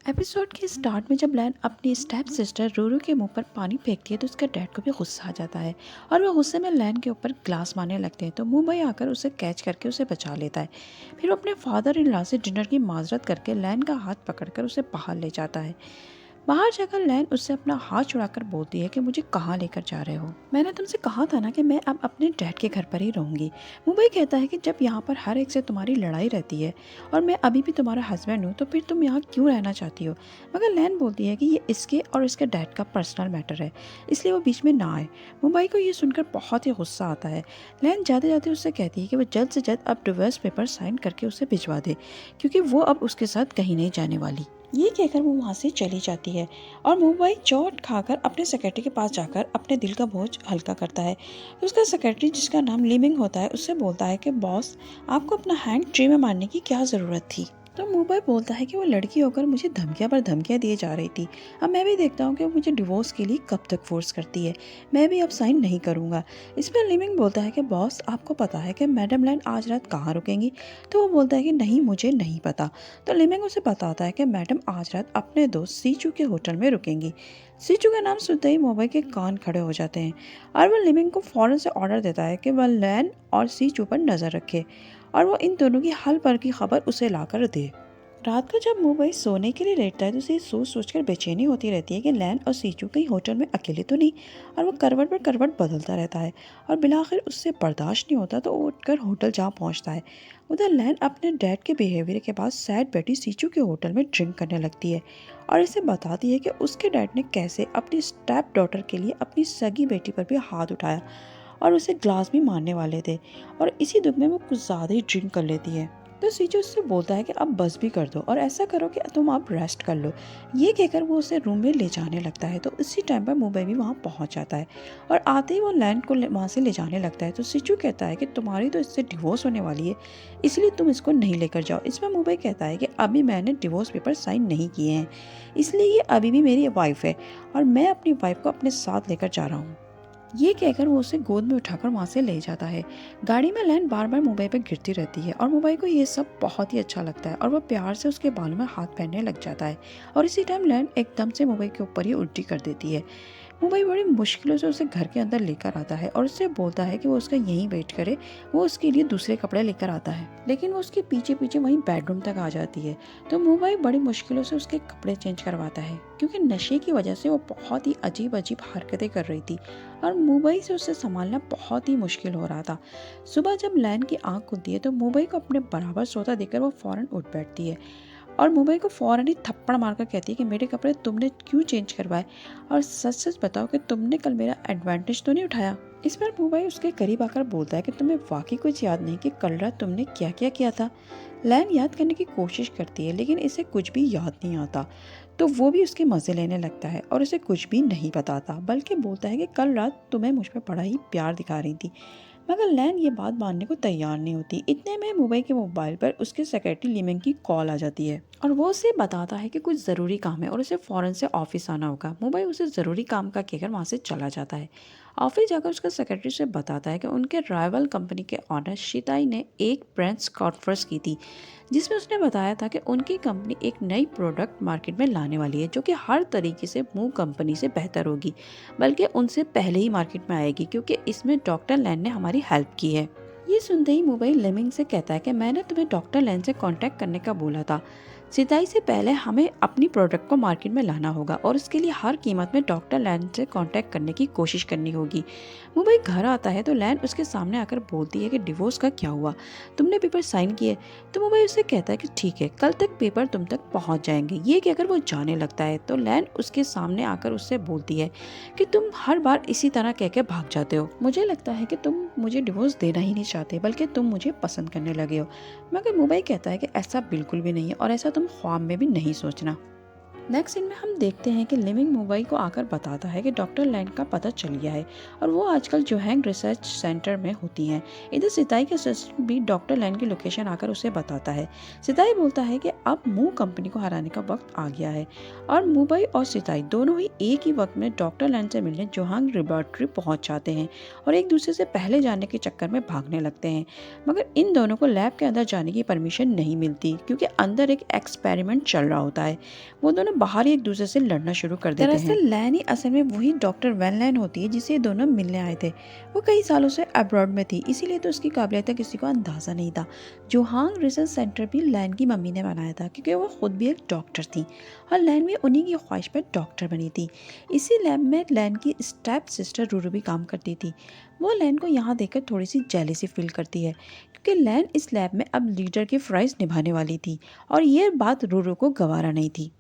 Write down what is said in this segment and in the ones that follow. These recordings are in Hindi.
एपिसोड के स्टार्ट में जब लैन अपनी स्टेप सिस्टर रूरू के मुंह पर पानी फेंकती है तो उसका डैड को भी गुस्सा आ जाता है और वह गुस्से में लैन के ऊपर ग्लास मारने लगते हैं तो मुंबई आकर उसे कैच करके उसे बचा लेता है। फिर वो अपने फादर इन लॉ से डिनर की माजरत करके लैन का हाथ पकड़कर उसे बाहर ले जाता है। बाहर जाकर लैन उससे अपना हाथ छुड़ाकर बोलती है कि मुझे कहाँ लेकर जा रहे हो, मैंने तुमसे कहा था ना कि मैं अब अपने डैड के घर पर ही रहूंगी। मुंबई कहता है कि जब यहाँ पर हर एक से तुम्हारी लड़ाई रहती है और मैं अभी भी तुम्हारा हस्बैंड हूँ तो फिर तुम यहाँ क्यों रहना चाहती हो। मगर लैन बोलती है कि ये इसके और इसके डैड का पर्सनल मैटर है, इसलिए वो बीच में ना आए। मुंबई को ये सुनकर बहुत ही गुस्सा आता है। लैन जाते जाते उससे कहती है कि वो जल्द से जल्द अब डिवोर्स पेपर साइन करके उसे भिजवा दे, क्योंकि वो अब उसके साथ कहीं नहीं जाने वाली। ये कहकर वो वहाँ से चली जाती है और मुंबई चोट खाकर अपने सेक्रेटरी के पास जाकर अपने दिल का बोझ हल्का करता है। तो उसका सेक्रेटरी, जिसका नाम लिमिंग होता है, उससे बोलता है कि बॉस, आपको अपना हैंड ट्री में मारने की क्या ज़रूरत थी। तो मुंबई बोलता है कि वो लड़की होकर मुझे धमकियां पर धमकियां दिए जा रही थी। अब मैं भी देखता हूँ कि वो मुझे डिवोर्स के लिए कब तक फोर्स करती है। मैं भी अब साइन नहीं करूँगा। इस पर लिमिंग बोलता है कि बॉस, आपको पता है कि मैडम लैन आज रात कहाँ रुकेंगी। तो वो बोलता है कि नहीं, मुझे नहीं पता। तो लिमिंग उसे बताता है कि मैडम आज रात अपने दोस्त सीचू के होटल में रुकेंगी। सीचू का नाम सुनते ही मुंबई के कान खड़े हो जाते हैं और वह लिमिंग को फौरन से ऑर्डर देता है कि वह लैन और सीचू पर नज़र रखे और वो इन दोनों की हल पर की खबर उसे लाकर दे। रात को जब मुंबई सोने के लिए लेटता है तो उसे सोच सोचकर बेचैनी होती रहती है कि लैन और सीचू कहीं होटल में अकेले तो नहीं, और वो करवट पर करवट बदलता रहता है और बिलाखिर उससे बर्दाश्त नहीं होता तो वो उठकर होटल जा पहुंचता है। उधर लैन अपने डैड के बिहेवियर के बाद सैड बेटी सीचू के होटल में ड्रिंक करने लगती है और इसे बताती है कि उसके डैड ने कैसे अपनी स्टेप डॉटर के लिए अपनी सगी बेटी पर भी हाथ उठाया और उसे ग्लास भी मारने वाले थे, और इसी दुख में वो कुछ ज़्यादा ही ड्रिंक कर लेती है। तो सीजू उससे बोलता है कि अब बस भी कर दो और ऐसा करो कि तुम आप रेस्ट कर लो। ये कहकर वो उसे रूम में ले जाने लगता है। तो इसी टाइम पर मुंबई भी वहाँ पहुँच जाता है और आते ही वो लैंड को वहाँ से ले जाने लगता है। तो सीजू कहता है कि तुम्हारी तो इससे डिवोर्स होने वाली है, इसलिए तुम इसको नहीं लेकर जाओ। इसमें मुंबई कहता है कि अभी मैंने डिवोर्स पेपर साइन नहीं किए हैं, इसलिए ये अभी भी मेरी वाइफ है और मैं अपनी वाइफ को अपने साथ लेकर जा रहा हूँ। ये कहकर वो उसे गोद में उठाकर वहाँ से ले जाता है। गाड़ी में लैन बार बार मुंबई पर गिरती रहती है और मुंबई को ये सब बहुत ही अच्छा लगता है और वह प्यार से उसके बालों में हाथ पहनने लग जाता है और इसी टाइम लैन एकदम से मुंबई के ऊपर ही उल्टी कर देती है। मुंबई बड़ी मुश्किलों से उसे घर के अंदर लेकर आता है और उससे बोलता है कि वो उसका यहीं वेट करे। वो उसके लिए दूसरे कपड़े लेकर आता है, लेकिन वो उसके पीछे पीछे वहीं बेडरूम तक आ जाती है। तो मुंबई बड़ी मुश्किलों से उसके कपड़े चेंज करवाता है, क्योंकि नशे की वजह से वो बहुत ही अजीब अजीब हरकतें कर रही थी और मुंबई से उसे संभालना बहुत ही मुश्किल हो रहा था। सुबह जब लैन की आंख खुलती है तो मुंबई को अपने बराबर सोता देखकर वो फौरन उठ बैठती है और मुंबई को फौरन ही थप्पड़ मारकर कहती है कि मेरे कपड़े तुमने क्यों चेंज करवाए, और सच सच बताओ कि तुमने कल मेरा एडवांटेज तो नहीं उठाया। इस पर मुंबई उसके करीब आकर बोलता है कि तुम्हें वाकई कुछ याद नहीं कि कल रात तुमने क्या क्या किया था। लैन याद करने की कोशिश करती है लेकिन इसे कुछ भी याद नहीं आता। तो वो भी उसके मज़े लेने लगता है और उसे कुछ भी नहीं बताता, बल्कि बोलता है कि कल रात तुम्हें मुझ पर बड़ा ही प्यार दिखा रही थी। मगर लैन ये बात मानने को तैयार नहीं होती। इतने में मुंबई के मोबाइल पर उसके सेक्रेटरी लिमिंग की कॉल आ जाती है और वो उसे बताता है कि कुछ ज़रूरी काम है और उसे फ़ौरन से ऑफिस आना होगा। मुंबई उसे ज़रूरी काम का कहकर वहाँ से चला जाता है। ऑफिस जाकर उसका सेक्रेटरी से बताता है कि उनके राइवल कंपनी के ऑनर शिताई ने एक प्रेस कॉन्फ्रेंस की थी, जिसमें उसने बताया था कि उनकी कंपनी एक नई प्रोडक्ट मार्केट में लाने वाली है जो कि हर तरीके से मूव कंपनी से बेहतर होगी, बल्कि उनसे पहले ही मार्केट में आएगी, क्योंकि इसमें डॉक्टर लैन ने हमारी हेल्प की है। ये सुनते ही मुंबई लेमिंग से कहता है कि मैंने तुम्हें डॉक्टर लैन से कांटेक्ट करने का बोला था। सिताई से पहले हमें अपनी प्रोडक्ट को मार्केट में लाना होगा और इसके लिए हर कीमत में डॉक्टर लैन से कांटेक्ट करने की कोशिश करनी होगी। मुंबई घर आता है तो लैन उसके सामने आकर बोलती है कि डिवोर्स का क्या हुआ, तुमने पेपर साइन किए। तो मुंबई उससे कहता है कि ठीक है, कल तक पेपर तुम तक पहुंच जाएंगे। ये कहकर वो जाने लगता है तो लैन उसके सामने आकर उससे बोलती है कि तुम हर बार इसी तरह कह के भाग जाते हो। मुझे लगता है कि तुम मुझे डिवोर्स देना ही नहीं चाहते, बल्कि तुम मुझे पसंद करने लगे हो। मगर मुंबई कहता है कि ऐसा बिल्कुल भी नहीं है और ऐसा तुम ख्वाब में भी नहीं सोचना। नेक्स्ट सीन में हम देखते हैं कि लिविंग मुंबई को आकर बताता है कि डॉक्टर लैन का पता चल गया है और वो आजकल जोहैंग रिसर्च सेंटर में होती हैं। इधर सिताई के असिस्टेंट भी डॉक्टर लैन की लोकेशन आकर उसे बताता है। सिताई बोलता है कि अब मू कंपनी को हराने का वक्त आ गया है और मुंबई और सिताई दोनों ही एक ही वक्त में डॉक्टर लैन से मिलने जोहांग लेबोरेटरी पहुंच जाते हैं और एक दूसरे से पहले जाने के चक्कर में भागने लगते हैं। मगर इन दोनों को लैब के अंदर जाने की परमिशन नहीं मिलती क्योंकि अंदर एक एक्सपेरिमेंट चल रहा होता है। वो दोनों बाहर ही एक दूसरे से लड़ना शुरू कर देते हैं। दरअसल लैन ही असल में वही डॉक्टर वैन लैन होती है जिसे दोनों मिलने आए थे। वो कई सालों से अब्रॉड में थी, इसीलिए तो उसकी काबिलियत का किसी को अंदाजा नहीं था। जोहांग रिसर्च सेंटर भी लैन की मम्मी ने बनाया था क्योंकि वो खुद भी एक डॉक्टर थी और लैन भी उन्हीं की ख्वाहिश पर डॉक्टर बनी थी। इसी लैब में लैन की स्टेप सिस्टर रूरू भी काम करती थी। वो लैन को यहाँ देखकर थोड़ी सी जेलसी फील करती है क्योंकि लैन इस लैब में अब लीडर की फ्राइज निभाने वाली थी और ये बात रूरू को गवारा नहीं थी।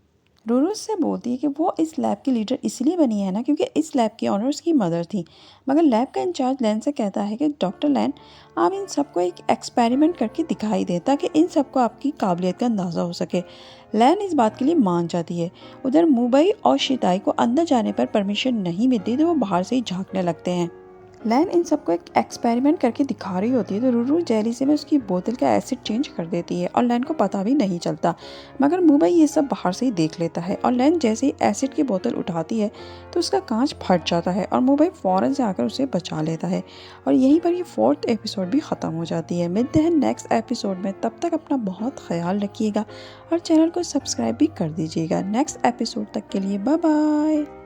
रूरू से बोलती है कि वो इस लैब की लीडर इसलिए बनी है ना क्योंकि इस लैब की ऑनर्स की मदर थी। मगर लैब का इंचार्ज लैन से कहता है कि डॉक्टर लैन, आप इन सबको एक एक्सपेरिमेंट करके दिखाई दे ताकि इन सबको आपकी काबिलियत का अंदाज़ा हो सके। लैन इस बात के लिए मान जाती है। उधर मुंबई और शिताई को अंदर जाने पर परमिशन नहीं मिलती तो वो बाहर से ही झांकने लगते हैं। लैन इन सबको एक एक्सपेरिमेंट करके दिखा रही होती है तो रूरू जेली में उसकी बोतल का एसिड चेंज कर देती है और लैन को पता भी नहीं चलता। मगर मुंबई ये सब बाहर से ही देख लेता है और लैन जैसे ही एसिड की बोतल उठाती है तो उसका कांच फट जाता है और मुंबई फ़ौरन से आकर उसे बचा लेता है और यहीं पर ये 4th एपिसोड भी ख़त्म हो जाती है। मिलते हैं नेक्स्ट एपिसोड में, तब तक अपना बहुत ख्याल रखिएगा और चैनल को सब्सक्राइब भी कर दीजिएगा। नेक्स्ट एपिसोड तक के लिए बाय बाय।